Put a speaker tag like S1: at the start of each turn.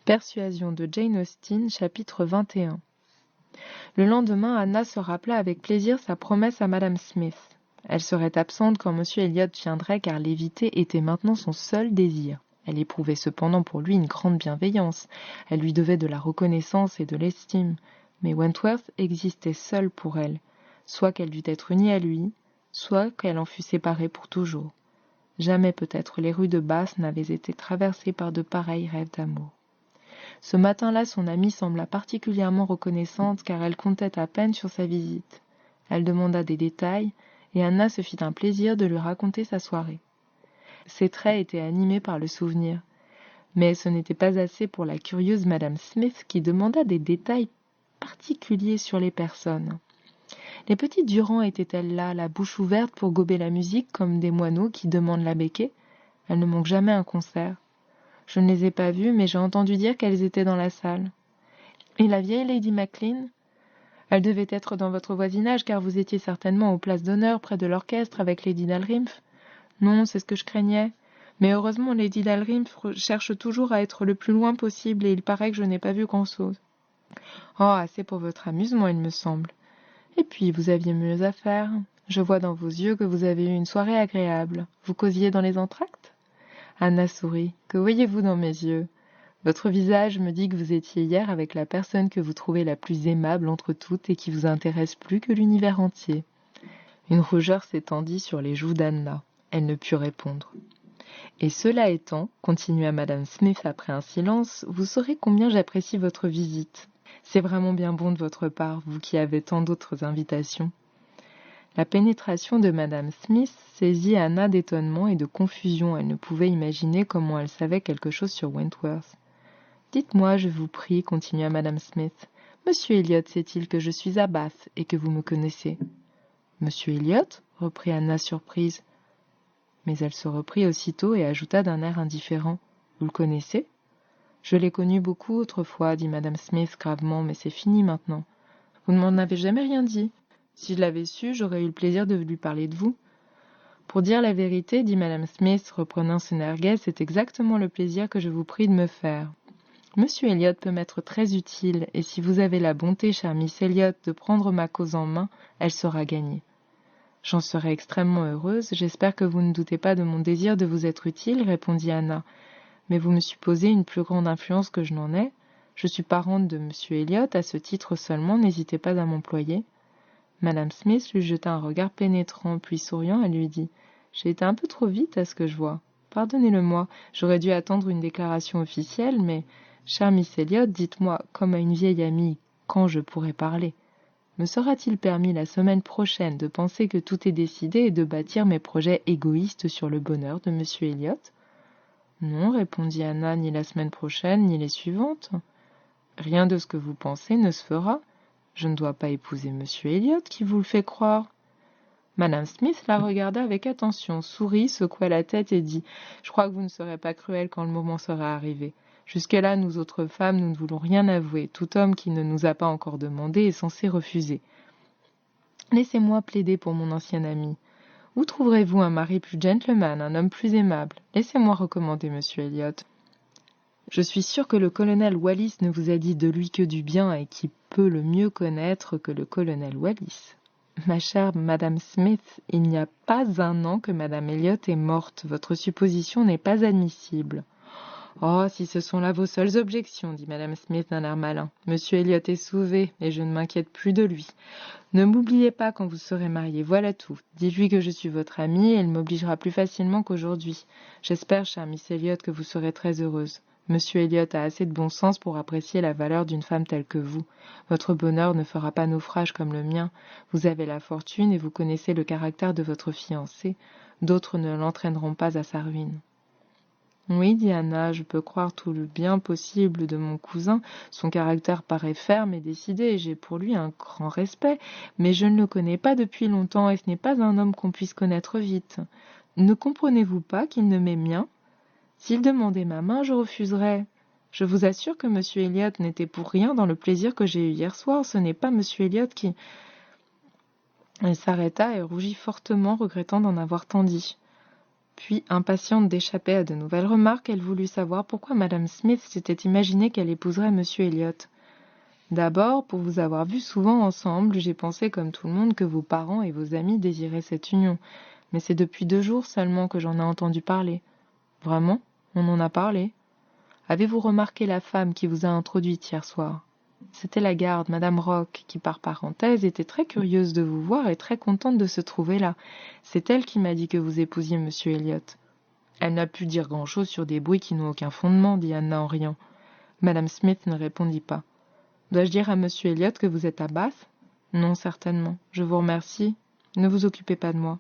S1: Persuasion de Jane Austen, chapitre 21. Le lendemain, Anna se rappela avec plaisir sa promesse à Madame Smith. Elle serait absente quand M. Elliot viendrait car l'éviter était maintenant son seul désir. Elle éprouvait cependant pour lui une grande bienveillance. Elle lui devait de la reconnaissance et de l'estime. Mais Wentworth existait seul pour elle, soit qu'elle dût être unie à lui, soit qu'elle en fût séparée pour toujours. Jamais peut-être les rues de Bath n'avaient été traversées par de pareils rêves d'amour. Ce matin-là, son amie sembla particulièrement reconnaissante car elle comptait à peine sur sa visite. Elle demanda des détails et Anna se fit un plaisir de lui raconter sa soirée. Ses traits étaient animés par le souvenir, mais ce n'était pas assez pour la curieuse Madame Smith qui demanda des détails particuliers sur les personnes. Les petites Durand étaient-elles là, la bouche ouverte pour gober la musique comme des moineaux qui demandent la béquée ? Elles ne manquent jamais un concert. Je ne les ai pas vues, mais j'ai entendu dire qu'elles étaient dans la salle. Et la vieille Lady Maclean ? Elle devait être dans votre voisinage, car vous étiez certainement aux places d'honneur près de l'orchestre avec Lady Dalrymple. Non, c'est ce que je craignais. Mais heureusement, Lady Dalrymple cherche toujours à être le plus loin possible, et il paraît que je n'ai pas vu grand-chose. Oh, assez pour votre amusement, il me semble. Et puis, vous aviez mieux à faire. Je vois dans vos yeux que vous avez eu une soirée agréable. Vous causiez dans les entr'actes ? Anna sourit. Que voyez-vous dans mes yeux ? Votre visage me dit que vous étiez hier avec la personne que vous trouvez la plus aimable entre toutes et qui vous intéresse plus que l'univers entier. Une rougeur s'étendit sur les joues d'Anna. Elle ne put répondre. Et cela étant, continua Madame Smith après un silence, vous saurez combien j'apprécie votre visite. C'est vraiment bien bon de votre part, vous qui avez tant d'autres invitations. La pénétration de Madame Smith saisit Anna d'étonnement et de confusion. Elle ne pouvait imaginer comment elle savait quelque chose sur Wentworth. « Dites-moi, je vous prie, continua Madame Smith. Monsieur Elliot sait-il que je suis à Bath et que vous me connaissez ?»« Monsieur Elliot ?» reprit Anna surprise. Mais elle se reprit aussitôt et ajouta d'un air indifférent. « Vous le connaissez ?»« Je l'ai connu beaucoup autrefois, dit Madame Smith gravement, mais c'est fini maintenant. Vous ne m'en avez jamais rien dit. Si je l'avais su, j'aurais eu le plaisir de lui parler de vous. » Pour dire la vérité, dit Madame Smith, reprenant son air gai, c'est exactement le plaisir que je vous prie de me faire. Monsieur Elliot peut m'être très utile, et si vous avez la bonté, chère Miss Elliot, de prendre ma cause en main, elle sera gagnée. J'en serai extrêmement heureuse, j'espère que vous ne doutez pas de mon désir de vous être utile, répondit Anna. Mais vous me supposez une plus grande influence que je n'en ai. Je suis parente de Monsieur Elliot, à ce titre seulement, n'hésitez pas à m'employer. Madame Smith lui jeta un regard pénétrant, puis souriant, elle lui dit « J'ai été un peu trop vite à ce que je vois. Pardonnez-le-moi, j'aurais dû attendre une déclaration officielle, mais, chère Miss Elliot, dites-moi, comme à une vieille amie, quand je pourrai parler. Me sera-t-il permis la semaine prochaine de penser que tout est décidé et de bâtir mes projets égoïstes sur le bonheur de Monsieur Elliot ? » Non, répondit Anna, ni la semaine prochaine, ni les suivantes. Rien de ce que vous pensez ne se fera. Je ne dois pas épouser Monsieur Elliot, qui vous le fait croire. Madame Smith la regarda avec attention, sourit, secoua la tête et dit « Je crois que vous ne serez pas cruelle quand le moment sera arrivé. Jusque-là, nous autres femmes, nous ne voulons rien avouer. Tout homme qui ne nous a pas encore demandé est censé refuser. Laissez-moi plaider pour mon ancien ami. Où trouverez-vous un mari plus gentleman, un homme plus aimable ? Laissez-moi recommander Monsieur Elliot. Je suis sûre que le colonel Wallis ne vous a dit de lui que du bien et qui peut le mieux connaître que le colonel Wallis. Ma chère Madame Smith, il n'y a pas un an que Madame Elliot est morte. Votre supposition n'est pas admissible. Oh, si ce sont là vos seules objections, dit Madame Smith d'un air malin. Monsieur Elliot est sauvé et je ne m'inquiète plus de lui. Ne m'oubliez pas quand vous serez mariée, voilà tout. Dites-lui que je suis votre amie et il m'obligera plus facilement qu'aujourd'hui. J'espère, chère Miss Elliot, que vous serez très heureuse. Monsieur Elliot a assez de bon sens pour apprécier la valeur d'une femme telle que vous. Votre bonheur ne fera pas naufrage comme le mien. Vous avez la fortune et vous connaissez le caractère de votre fiancé. D'autres ne l'entraîneront pas à sa ruine. Oui, dit Anna, je peux croire tout le bien possible de mon cousin. Son caractère paraît ferme et décidé, et j'ai pour lui un grand respect. Mais je ne le connais pas depuis longtemps, et ce n'est pas un homme qu'on puisse connaître vite. Ne comprenez-vous pas qu'il ne m'aime bien ? S'il demandait ma main, je refuserais. Je vous assure que Monsieur Elliot n'était pour rien dans le plaisir que j'ai eu hier soir. Ce n'est pas Monsieur Elliot qui... Elle s'arrêta et rougit fortement, regrettant d'en avoir tant dit. Puis, impatiente d'échapper à de nouvelles remarques, elle voulut savoir pourquoi Madame Smith s'était imaginé qu'elle épouserait Monsieur Elliot. D'abord, pour vous avoir vus souvent ensemble, j'ai pensé comme tout le monde que vos parents et vos amis désiraient cette union. Mais c'est depuis 2 jours seulement que j'en ai entendu parler. Vraiment? On en a parlé? Avez-vous remarqué la femme qui vous a introduite hier soir? C'était la garde, Madame Rock, qui par parenthèse était très curieuse de vous voir et très contente de se trouver là. C'est elle qui m'a dit que vous épousiez Monsieur Elliot. Elle n'a pu dire grand-chose sur des bruits qui n'ont aucun fondement, dit Anna en riant. Madame Smith ne répondit pas. Dois-je dire à Monsieur Elliot que vous êtes à Bath? Non, certainement. Je vous remercie. Ne vous occupez pas de moi.